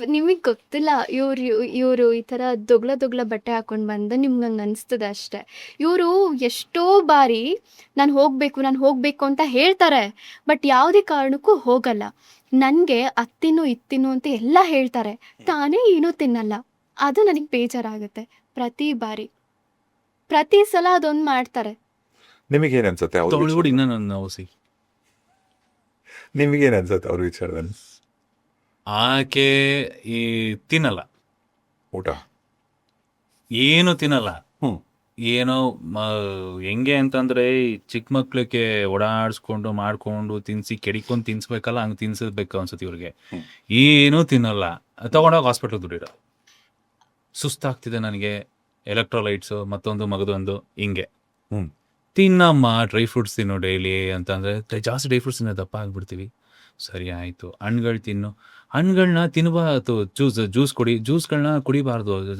ನಿಮಗ್ ಗೊತ್ತಿಲ್ಲ. ಇವ್ರು ಈ ತರ ದೊಗ್ಲ ಬಟ್ಟೆ ಹಾಕೊಂಡ್ ಬಂದು ನಿಮ್ಗೆ ಹಂಗ ಅನ್ಸ್ತದೆ ಅಷ್ಟೇ. ಇವ್ರು ಎಷ್ಟೋ ಬಾರಿ ನಾನ್ ಹೋಗ್ಬೇಕು ಅಂತ ಹೇಳ್ತಾರೆ. ಬಟ್ ಯಾವುದೇ ಕಾರಣಕ್ಕೂ ಹೋಗಲ್ಲ. ನನ್ಗೆ ಅದ್ ತಿನ್ನು ಇದ್ ತಿನ್ನು ಅಂತ ಎಲ್ಲ ಹೇಳ್ತಾರೆ. ತಾನೇ ಏನೂ ತಿನ್ನಲ್ಲ. ಅದು ನನಗ್ ಬೇಜಾರಾಗುತ್ತೆ ಪ್ರತಿ ಬಾರಿ. ಪ್ರತಿ ಸಲ ಅದೊಂದ್ ಮಾಡ್ತಾರೆ. ನಿಮಗೇನ್ ಅನ್ಸುತ್ತೆ ಅವ್ರ ತೊಗೊಳ್ಬಿಡಿ ವಿಚಾರದಲ್ಲಿ? ಇನ್ನೂ ನನ್ನ ಔಸಿ. ನಿಮಗೇನ್ ಅನ್ಸುತ್ತೆ ಅವ್ರ ವಿಚಾರದಲ್ಲಿ? ಆಕೆ ಈ ತಿನ್ನಲ್ಲ, ಊಟ ಏನು ತಿನ್ನಲ್ಲ. ಹ್ಮ್ ಏನೋ ಹೆಂಗೆ ಅಂತಂದ್ರೆ ಈ ಚಿಕ್ಕ ಮಕ್ಳಿಗೆ ಓಡಾಡಿಸ್ಕೊಂಡು ಮಾಡ್ಕೊಂಡು ತಿನ್ಸಿ ಕೆಡಿಕೊಂಡು ತಿನ್ಸ್ಬೇಕಲ್ಲ, ಹಂಗೆ ತಿನ್ಸಬೇಕು ಅನ್ಸುತ್ತೆ ಇವ್ರಿಗೆ. ಹ್ಮ್. ಏನೂ ತಿನ್ನಲ್ಲ. ತಗೊಂಡೋಗಿ ಹಾಸ್ಪಿಟ್ಲ್ ದುಡ್ಡಿರೋ. ಸುಸ್ತಾಗ್ತಿದೆ ನನಗೆ, ಎಲೆಕ್ಟ್ರೋಲೈಟ್ಸು ಮತ್ತೊಂದು ಮಗದೊಂದು ಹಿಂಗೆ. ಹ್ಮ್ ತಿನ್ನಮ್ಮ ಡ್ರೈ ಫ್ರೂಟ್ಸ್ ತಿನ್ನು ಡೈಲಿ ಅಂತಂದರೆ ಜಾಸ್ತಿ ಡ್ರೈ ಫ್ರೂಟ್ಸ್ ತಿನ್ನೋ ದಪ್ಪ ಆಗ್ಬಿಡ್ತೀವಿ. ಸರಿ ಆಯಿತು, ಹಣ್ಗಳು ತಿನ್ನು. ಹಣ್ಗಳನ್ನ ತಿನ್ನಬಾರ್ದು, ಜ್ಯೂಸ್ ಕೊಡಿ, ಜ್ಯೂಸ್ಗಳನ್ನ ಕುಡಿಬಾರ್ದು.